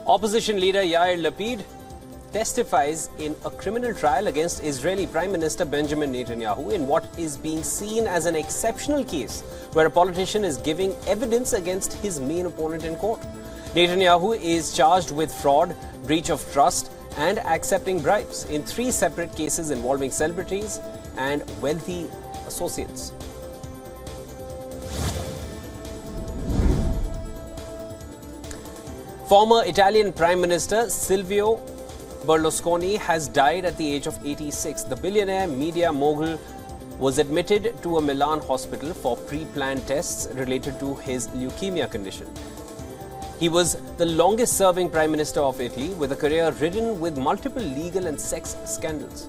Opposition leader Yair Lapid testifies in a criminal trial against Israeli Prime Minister Benjamin Netanyahu in what is being seen as an exceptional case where a politician is giving evidence against his main opponent in court. Netanyahu is charged with fraud, breach of trust and accepting bribes in 3 separate cases involving celebrities and wealthy associates. Former Italian Prime Minister Silvio Berlosconi has died at the age of 86. The billionaire media mogul was admitted to a Milan hospital for pre-planned tests related to his leukemia condition. He was the longest-serving Prime Minister of Italy, with a career ridden with multiple legal and sex scandals.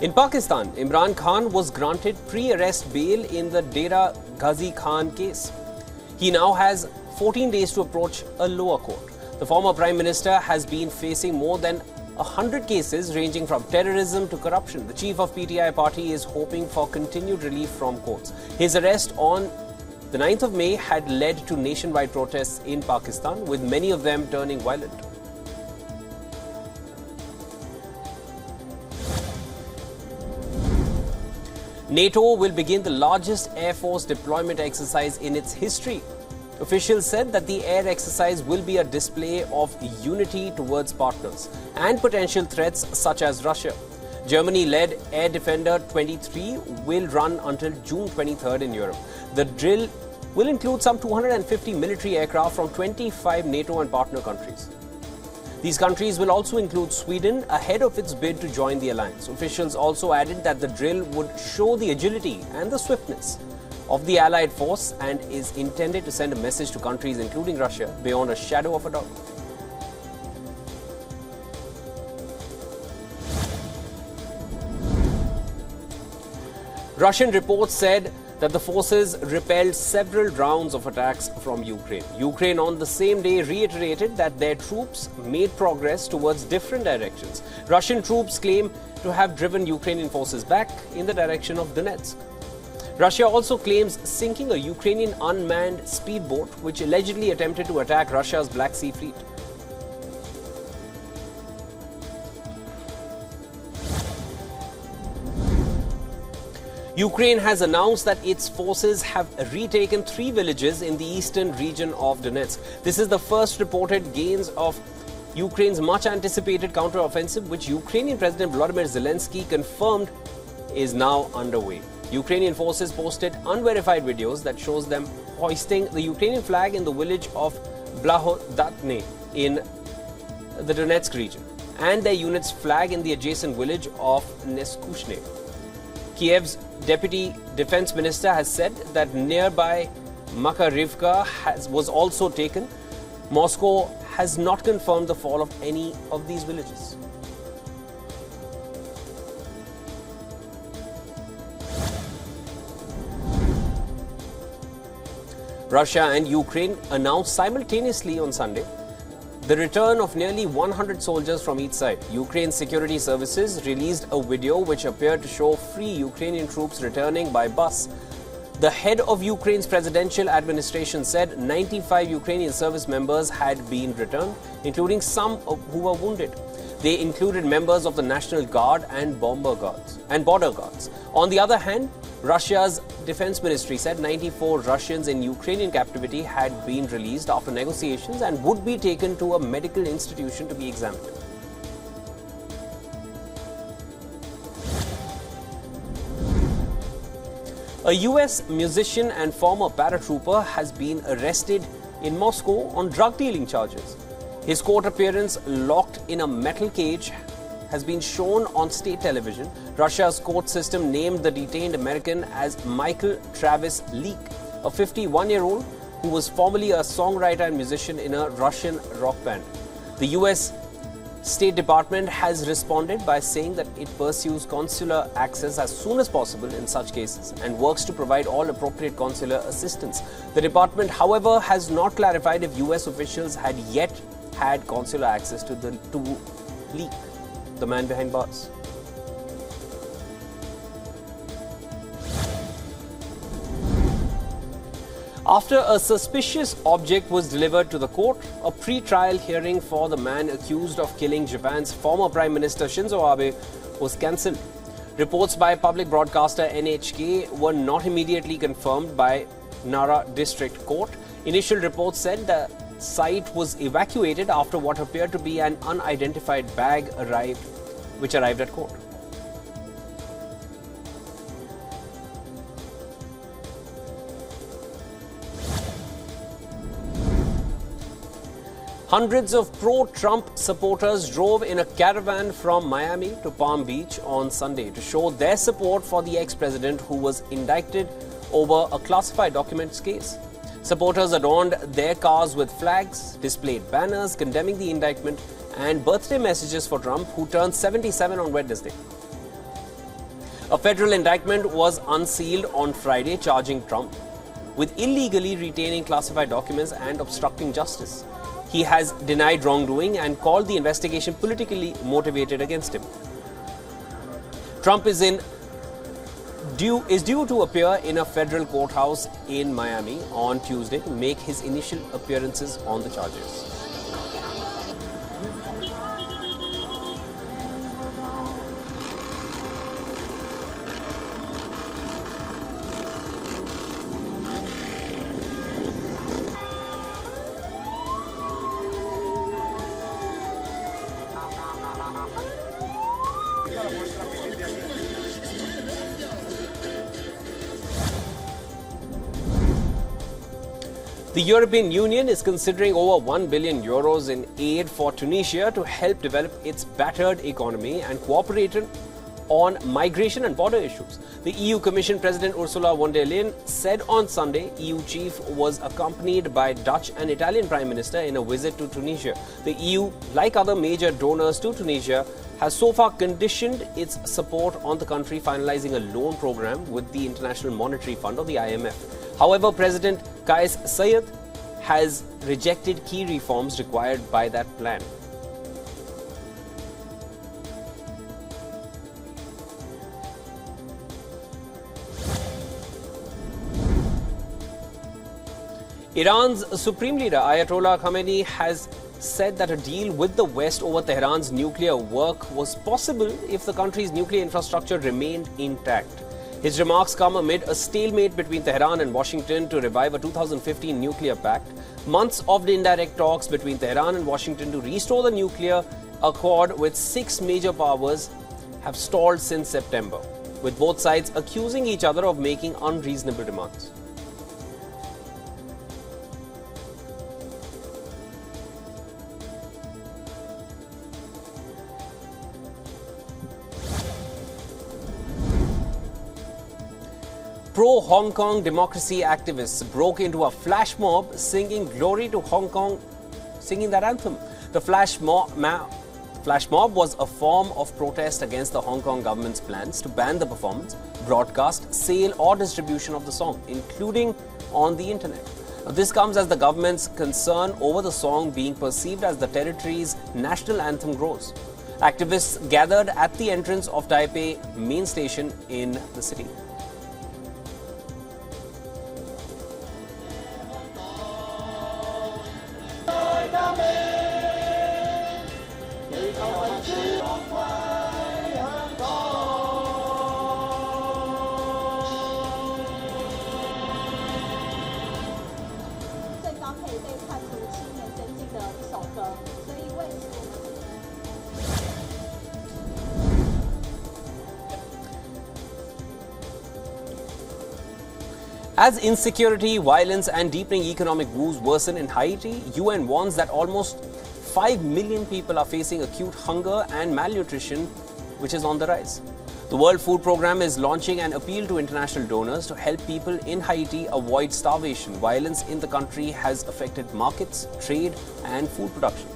In Pakistan, Imran Khan was granted pre-arrest bail in the Dera Ghazi Khan case. He now has 14 days to approach a lower court. The former Prime Minister has been facing more than 100 cases ranging from terrorism to corruption. The chief of PTI party is hoping for continued relief from courts. His arrest on the 9th of May had led to nationwide protests in Pakistan, with many of them turning violent. NATO will begin the largest Air Force deployment exercise in its history. Officials said that the air exercise will be a display of unity towards partners and potential threats such as Russia. Germany-led Air Defender 23 will run until June 23rd in Europe. The drill will include some 250 military aircraft from 25 NATO and partner countries. These countries will also include Sweden ahead of its bid to join the alliance. Officials also added that the drill would show the agility and the swiftness of the allied force and is intended to send a message to countries including Russia beyond a shadow of a doubt. Russian reports said that the forces repelled several rounds of attacks from Ukraine. Ukraine on the same day reiterated that their troops made progress towards different directions. Russian troops claim to have driven Ukrainian forces back in the direction of Donetsk. Russia also claims sinking a Ukrainian unmanned speedboat which allegedly attempted to attack Russia's Black Sea Fleet. Ukraine has announced that its forces have retaken 3 villages in the eastern region of Donetsk. This is the first reported gains of Ukraine's much-anticipated counter-offensive, which Ukrainian President Volodymyr Zelensky confirmed is now underway. Ukrainian forces posted unverified videos that shows them hoisting the Ukrainian flag in the village of Blahodatne in the Donetsk region and their unit's flag in the adjacent village of Neskushne. Kiev's deputy defense minister has said that nearby Makarivka was also taken. Moscow has not confirmed the fall of any of these villages. Russia and Ukraine announced simultaneously on Sunday the return of nearly 100 soldiers from each side. Ukraine's security services released a video which appeared to show free Ukrainian troops returning by bus. The head of Ukraine's presidential administration said 95 Ukrainian service members had been returned, including some who were wounded. They included members of the National Guard and border guards. On the other hand, Russia's defense ministry said 94 Russians in Ukrainian captivity had been released after negotiations and would be taken to a medical institution to be examined. A US musician and former paratrooper has been arrested in Moscow on drug dealing charges. His court appearance locked in a metal cage has been shown on state television. Russia's court system named the detained American as Michael Travis Leak, a 51-year-old who was formerly a songwriter and musician in a Russian rock band. The US State Department has responded by saying that it pursues consular access as soon as possible in such cases and works to provide all appropriate consular assistance. The department, however, has not clarified if US officials had yet had consular access to Leak, the man behind bars. After a suspicious object was delivered to the court, a pre-trial hearing for the man accused of killing Japan's former Prime Minister Shinzo Abe was cancelled. Reports by public broadcaster NHK were not immediately confirmed by Nara District Court. Initial reports said the site was evacuated after what appeared to be an unidentified bag which arrived at court. Hundreds of pro-Trump supporters drove in a caravan from Miami to Palm Beach on Sunday to show their support for the ex-president who was indicted over a classified documents case. Supporters adorned their cars with flags, displayed banners condemning the indictment, and birthday messages for Trump, who turned 77 on Wednesday. A federal indictment was unsealed on Friday, charging Trump with illegally retaining classified documents and obstructing justice. He has denied wrongdoing and called the investigation politically motivated against him. Trump is due to appear in a federal courthouse in Miami on Tuesday to make his initial appearances on the charges. The European Union is considering over €1 billion in aid for Tunisia to help develop its battered economy and cooperate on migration and border issues. The EU Commission President Ursula von der Leyen said on Sunday EU chief was accompanied by Dutch and Italian Prime Minister in a visit to Tunisia. The EU, like other major donors to Tunisia, has so far conditioned its support on the country finalizing a loan program with the International Monetary Fund or the IMF. However, President Kais Saied has rejected key reforms required by that plan. Iran's Supreme Leader Ayatollah Khamenei has said that a deal with the West over Tehran's nuclear work was possible if the country's nuclear infrastructure remained intact. His remarks come amid a stalemate between Tehran and Washington to revive a 2015 nuclear pact. Months of the indirect talks between Tehran and Washington to restore the nuclear accord with 6 major powers have stalled since September, with both sides accusing each other of making unreasonable demands. Pro-Hong Kong democracy activists broke into a flash mob singing "Glory to Hong Kong," singing that anthem. The flash mob was a form of protest against the Hong Kong government's plans to ban the performance, broadcast, sale or distribution of the song, including on the internet. This comes as the government's concern over the song being perceived as the territory's national anthem grows. Activists gathered at the entrance of Taipei main station in the city. As insecurity, violence and deepening economic woes worsen in Haiti, UN warns that almost 5 million people are facing acute hunger and malnutrition, which is on the rise. The World Food Programme is launching an appeal to international donors to help people in Haiti avoid starvation. Violence in the country has affected markets, trade and food production.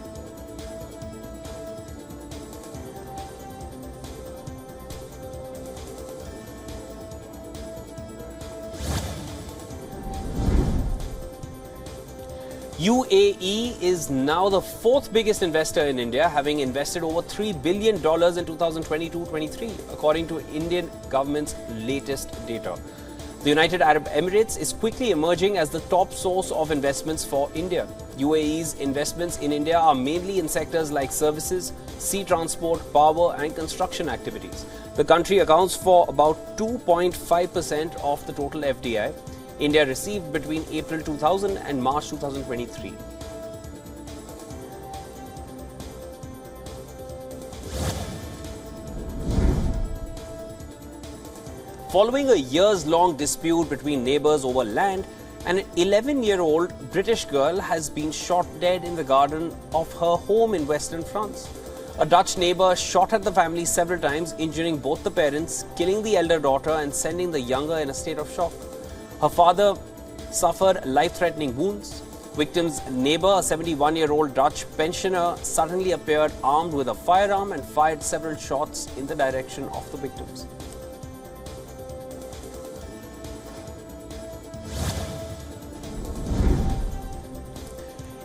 UAE is now the 4th biggest investor in India, having invested over $3 billion in 2022-23, according to Indian government's latest data. The United Arab Emirates is quickly emerging as the top source of investments for India. UAE's investments in India are mainly in sectors like services, sea transport, power and construction activities. The country accounts for about 2.5% of the total FDI. India received between April 2000 and March 2023. Following a years-long dispute between neighbours over land, an 11-year-old British girl has been shot dead in the garden of her home in western France. A Dutch neighbour shot at the family several times, injuring both the parents, killing the elder daughter and sending the younger in a state of shock. Her father suffered life-threatening wounds. Victim's neighbour, a 71-year-old Dutch pensioner, suddenly appeared armed with a firearm and fired several shots in the direction of the victims.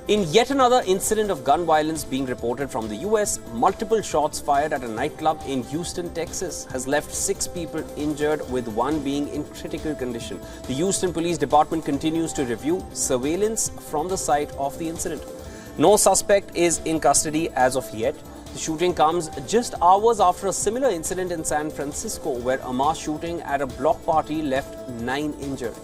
In yet another incident of gun violence being reported from the US, multiple shots fired at a nightclub in Houston, Texas has left 6 people injured, with 1 being in critical condition. The Houston Police Department continues to review surveillance from the site of the incident. No suspect is in custody as of yet. The shooting comes just hours after a similar incident in San Francisco, where a mass shooting at a block party left 9 injured.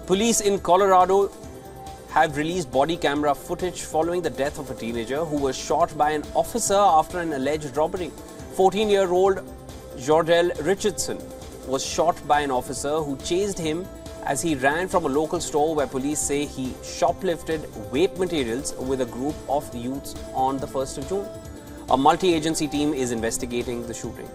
Police in Colorado have released body camera footage following the death of a teenager who was shot by an officer after an alleged robbery. 14-year-old Jordell Richardson was shot by an officer who chased him as he ran from a local store where police say he shoplifted vape materials with a group of youths on the 1st of June. A multi-agency team is investigating the shooting.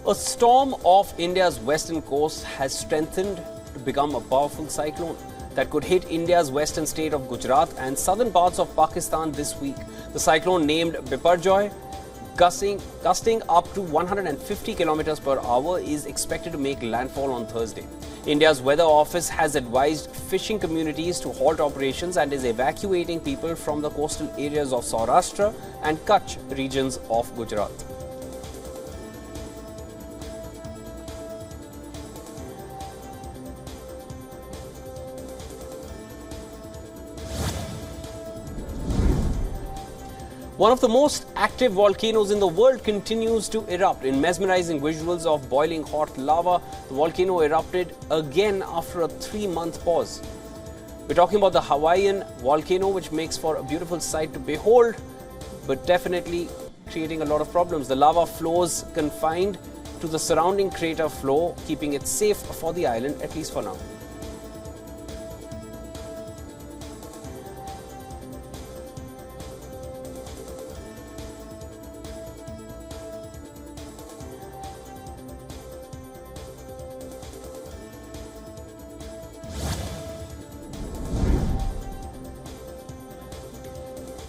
A storm off India's western coast has strengthened to become a powerful cyclone that could hit India's western state of Gujarat and southern parts of Pakistan this week. The cyclone, named Biparjoy, gusting up to 150 km per hour, is expected to make landfall on Thursday. India's weather office has advised fishing communities to halt operations and is evacuating people from the coastal areas of Saurashtra and Kutch regions of Gujarat. One of the most active volcanoes in the world continues to erupt. In mesmerizing visuals of boiling hot lava, the volcano erupted again after a 3-month pause. We're talking about the Hawaiian volcano, which makes for a beautiful sight to behold, but definitely creating a lot of problems. The lava flows confined to the surrounding crater floor, keeping it safe for the island, at least for now.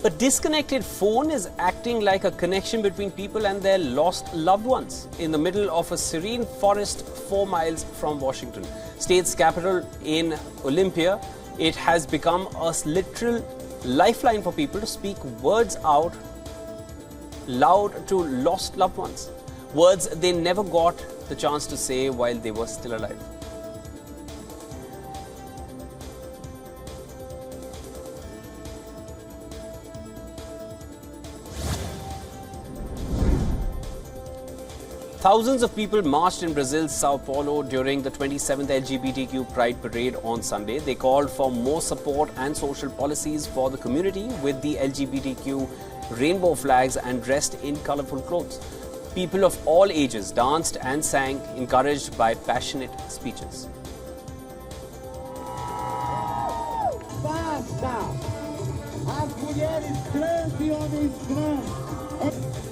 A disconnected phone is acting like a connection between people and their lost loved ones in the middle of a serene forest 4 miles from Washington, state's capital in Olympia. It has become a literal lifeline for people to speak words out loud to lost loved ones, words they never got the chance to say while they were still alive. Thousands of people marched in Brazil's Sao Paulo during the 27th LGBTQ Pride Parade on Sunday. They called for more support and social policies for the community, with the LGBTQ rainbow flags and dressed in colorful clothes. People of all ages danced and sang, encouraged by passionate speeches. Basta! Here is plenty on his ground.